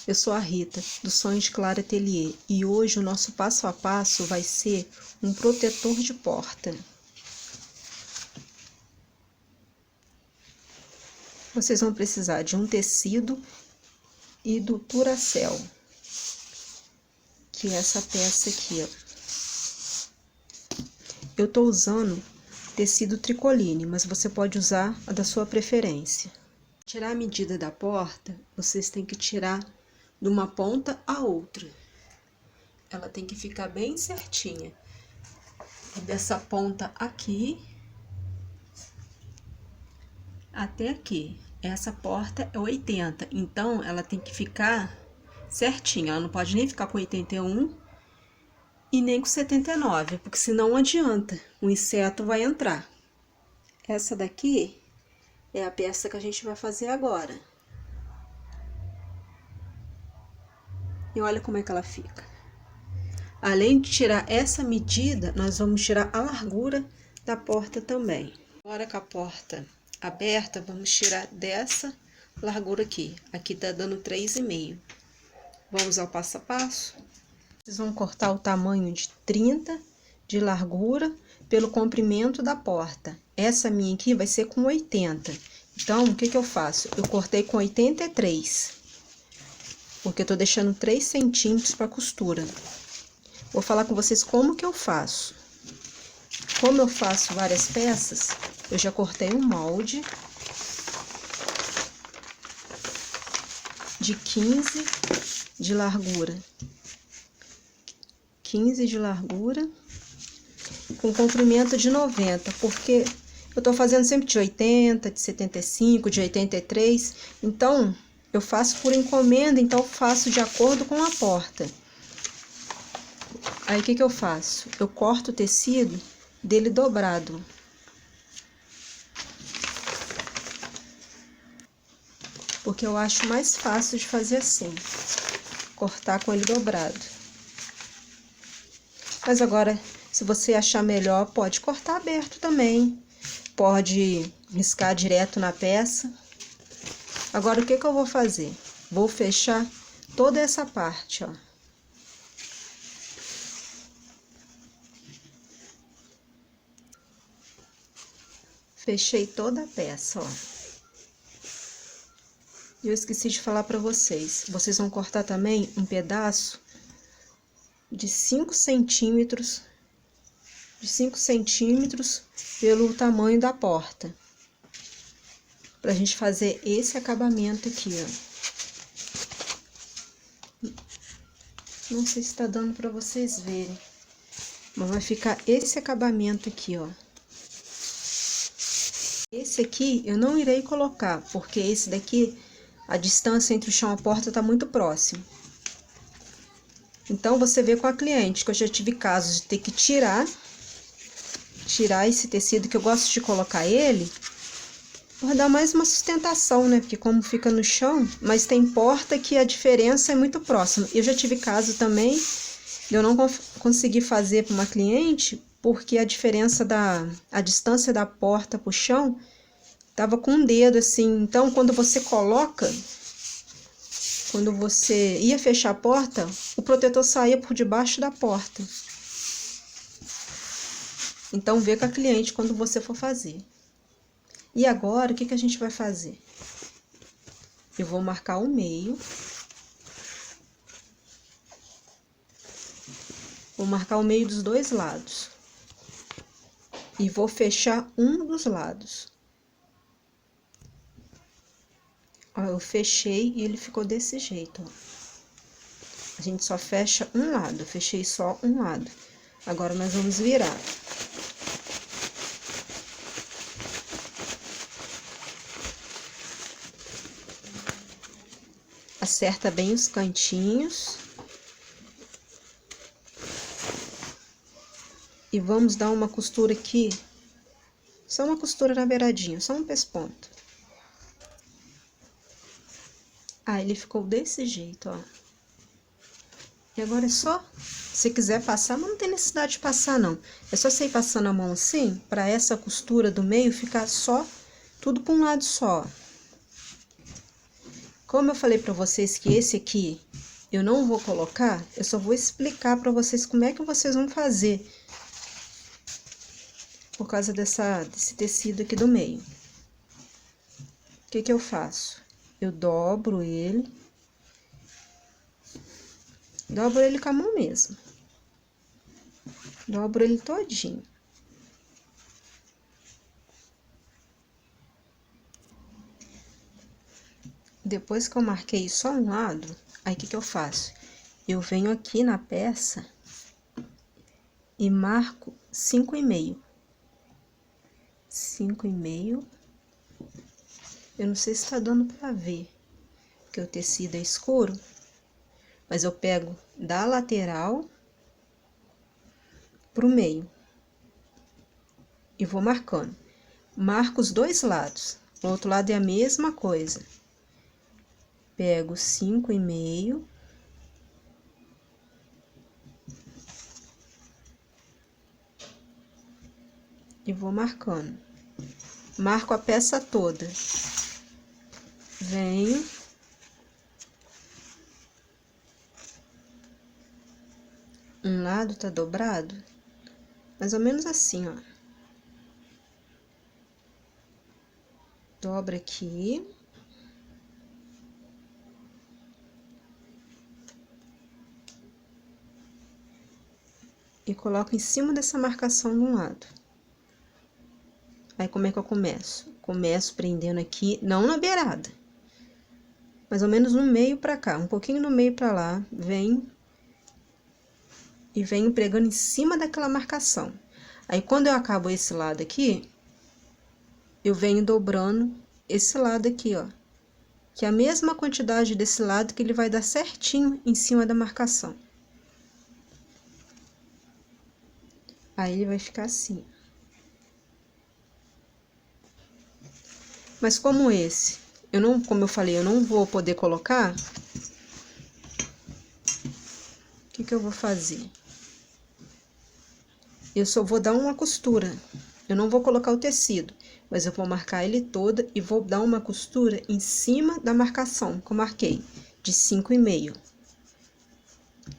Eu sou a Rita, do Sonhos de Clara Atelier, e hoje o nosso passo a passo vai ser um protetor de porta. Vocês vão precisar de um tecido e do Duracell, que é essa peça aqui, ó. Eu tô usando tecido tricoline, mas você pode usar a da sua preferência. Tirar a medida da porta, vocês têm que tirar de uma ponta a outra. Ela tem que ficar bem certinha. Dessa ponta aqui até aqui. Essa porta é 80, então ela tem que ficar certinha. Ela não pode nem ficar com 81 e nem com 79, porque senão não adianta, o inseto vai entrar. Essa daqui é a peça que a gente vai fazer agora. E olha como é que ela fica. Além de tirar essa medida, nós vamos tirar a largura da porta também. Agora com a porta aberta, vamos tirar dessa largura aqui. Aqui tá dando 3,5. Vamos ao passo a passo. Vocês vão cortar o tamanho de 30 de largura pelo comprimento da porta. Essa minha aqui vai ser com 80. Então, o que que eu faço? Eu cortei com 83. Porque eu tô deixando 3 centímetros para costura. Vou falar com vocês como que eu faço. Como eu faço várias peças, eu já cortei um molde de 15 de largura. 15 de largura, com comprimento de 90, porque eu tô fazendo sempre de 80, de 75, de 83, então eu faço por encomenda, então eu faço de acordo com a porta. Aí, o que que eu faço? Eu corto o tecido dele dobrado. Porque eu acho mais fácil de fazer assim. Cortar com ele dobrado. Mas agora, se você achar melhor, pode cortar aberto também. Pode riscar direto na peça. Agora, o que que eu vou fazer? Vou fechar toda essa parte, ó. Fechei toda a peça, ó. E eu esqueci de falar pra vocês. Vocês vão cortar também um pedaço de 5 centímetros. De 5 centímetros pelo tamanho da porta. Pra gente fazer esse acabamento aqui, ó. Não sei se tá dando pra vocês verem. Mas vai ficar esse acabamento aqui, ó. Esse aqui eu não irei colocar, porque esse daqui, a distância entre o chão e a porta tá muito próximo. Então, você vê com a cliente, que eu já tive casos de ter que tirar esse tecido, que eu gosto de colocar ele, por dar mais uma sustentação, né? Porque como fica no chão, mas tem porta que a diferença é muito próxima. Eu já tive caso também de eu não conseguir fazer para uma cliente, porque a diferença a distância da porta pro chão tava com um dedo assim. Então, quando você ia fechar a porta, o protetor saía por debaixo da porta. Então, vê com a cliente quando você for fazer. E agora, o que que a gente vai fazer? Eu vou marcar o meio. Vou marcar o meio dos dois lados. E vou fechar um dos lados. Ó, eu fechei e ele ficou desse jeito, ó. A gente só fecha um lado, eu fechei só um lado. Agora, nós vamos virar. Acerta bem os cantinhos. E vamos dar uma costura aqui. Só uma costura na beiradinha, só um pesponto. Ah, ele ficou desse jeito, ó. E agora é só, se quiser passar, mas não tem necessidade de passar, não. É só você ir passando a mão assim, pra essa costura do meio ficar só, tudo pra um lado só. Como eu falei para vocês que esse aqui eu não vou colocar, eu só vou explicar para vocês como é que vocês vão fazer. Por causa desse tecido aqui do meio. O que que eu faço? Eu dobro ele. Dobro ele com a mão mesmo. Dobro ele todinho. Depois que eu marquei só um lado, aí o que que eu faço? Eu venho aqui na peça e marco 5,5. 5,5. Eu não sei se tá dando pra ver, porque o tecido é escuro, mas eu pego da lateral pro meio e vou marcando. Marco os dois lados. O outro lado é a mesma coisa. Pego 5,5. E vou marcando. Marco a peça toda. Venho. Um lado tá dobrado, mais ou menos assim, ó. Dobra aqui. E coloco em cima dessa marcação de um lado. Aí, como é que eu começo? Começo prendendo aqui, não na beirada. Mais ou menos no meio pra cá, um pouquinho no meio pra lá. Venho. E venho pregando em cima daquela marcação. Aí, quando eu acabo esse lado aqui, eu venho dobrando esse lado aqui, ó. Que é a mesma quantidade desse lado que ele vai dar certinho em cima da marcação. Aí, ele vai ficar assim. Mas como esse, como eu falei, eu não vou poder colocar, o que que eu vou fazer? Eu só vou dar uma costura. Eu não vou colocar o tecido, mas eu vou marcar ele todo e vou dar uma costura em cima da marcação que eu marquei, de 5,5.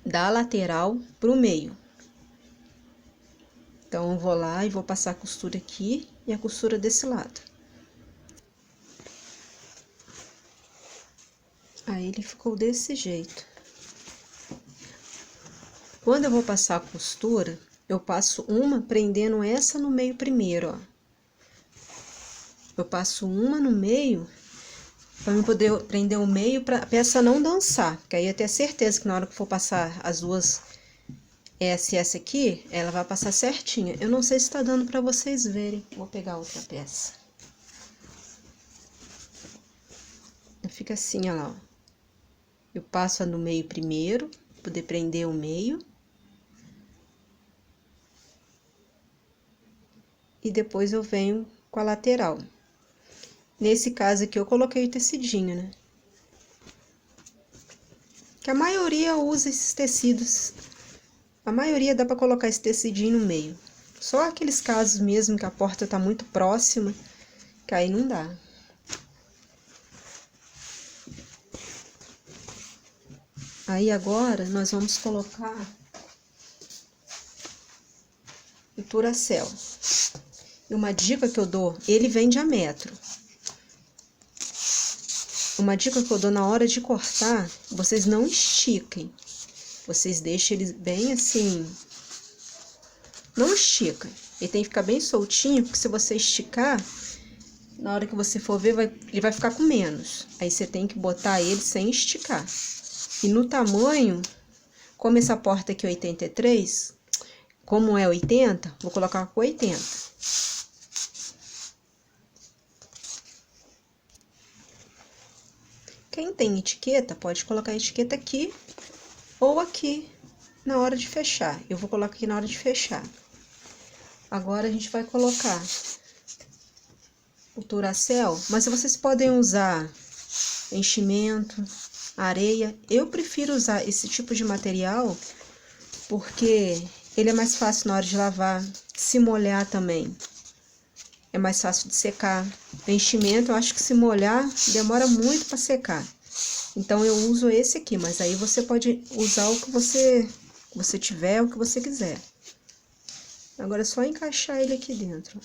Da lateral pro meio. Então, eu vou lá e vou passar a costura aqui e a costura desse lado. Aí, ele ficou desse jeito. Quando eu vou passar a costura, eu passo uma prendendo essa no meio primeiro, ó. Eu passo uma no meio, pra eu poder prender o meio pra peça não dançar. Porque aí eu tenho certeza que na hora que for passar as duas, essa e essa aqui, ela vai passar certinha. Eu não sei se tá dando pra vocês verem. Vou pegar outra peça. Fica assim, ó lá, ó. Eu passo a no meio primeiro, pra poder prender o meio. E depois eu venho com a lateral. Nesse caso aqui, eu coloquei o tecidinho, né? Que a maioria usa esses tecidos. A maioria dá pra colocar esse tecidinho no meio. Só aqueles casos mesmo que a porta tá muito próxima, que aí não dá. Aí agora, nós vamos colocar o turacel. E uma dica que eu dou, ele vende a metro. Uma dica que eu dou na hora de cortar, vocês não estiquem. Vocês deixem ele bem assim. Não estica. Ele tem que ficar bem soltinho, porque se você esticar, na hora que você for ver, ele vai ficar com menos. Aí você tem que botar ele sem esticar. E no tamanho, como essa porta aqui é 83, como é 80, vou colocar com 80. Quem tem etiqueta, pode colocar a etiqueta aqui ou aqui na hora de fechar. Eu vou colocar aqui na hora de fechar. Agora, a gente vai colocar o turacel, mas vocês podem usar enchimento, areia. Eu prefiro usar esse tipo de material porque ele é mais fácil na hora de lavar, se molhar também. É mais fácil de secar. O enchimento, eu acho que se molhar, demora muito para secar. Então, eu uso esse aqui, mas aí você pode usar o que você tiver, o que você quiser. Agora é só encaixar ele aqui dentro.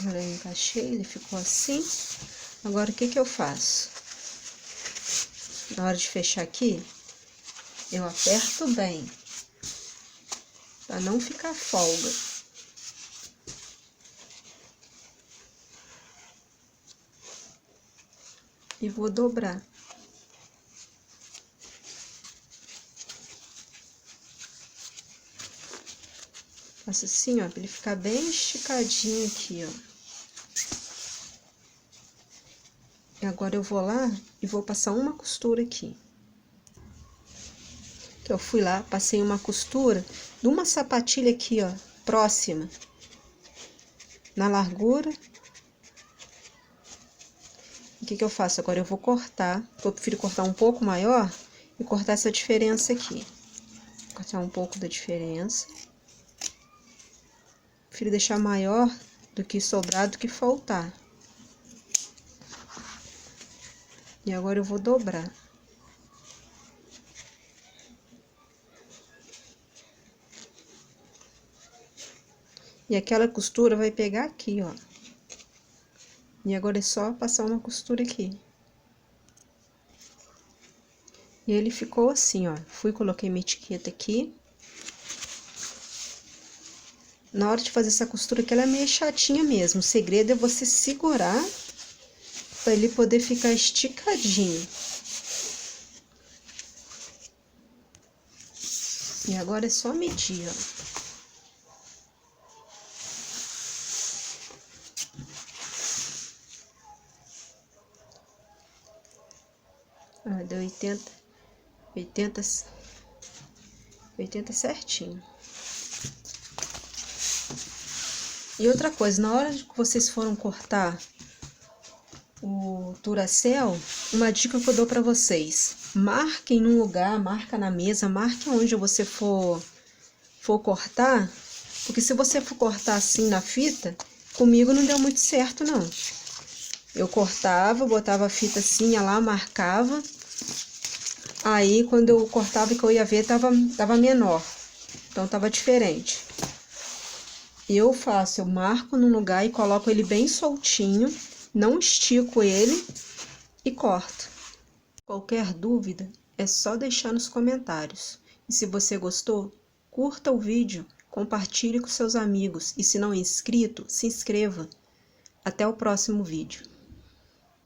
Agora eu encaixei, ele ficou assim. Agora, o que que eu faço? Na hora de fechar aqui, eu aperto bem, para não ficar folga. E vou dobrar. Faço assim, ó, pra ele ficar bem esticadinho aqui, ó. E agora eu vou lá e vou passar uma costura aqui. Que eu fui lá, passei uma costura de uma sapatilha aqui, ó, próxima. Na largura. O que que eu faço? Agora eu vou cortar. Eu prefiro cortar um pouco maior e cortar essa diferença aqui. Cortar um pouco da diferença. Prefiro deixar maior do que sobrar, do que faltar. E agora eu vou dobrar. E aquela costura vai pegar aqui, ó. E agora é só passar uma costura aqui. E ele ficou assim, ó. Fui, coloquei minha etiqueta aqui. Na hora de fazer essa costura aqui, ela é meio chatinha mesmo. O segredo é você segurar para ele poder ficar esticadinho. E agora é só medir, ó. Ah, deu 80 certinho. E outra coisa, na hora que vocês foram cortar o Duracell, uma dica que eu dou pra vocês: marquem num lugar, marca na mesa, marque onde você for cortar, porque se você for cortar assim na fita, comigo não deu muito certo, não. Eu cortava, botava a fita assim, ia lá, marcava, aí quando eu cortava que eu ia ver, tava menor, então tava diferente. Eu marco num lugar e coloco ele bem soltinho, não estico ele e corto. Qualquer dúvida é só deixar nos comentários. E se você gostou, curta o vídeo, compartilhe com seus amigos e se não é inscrito, se inscreva. Até o próximo vídeo.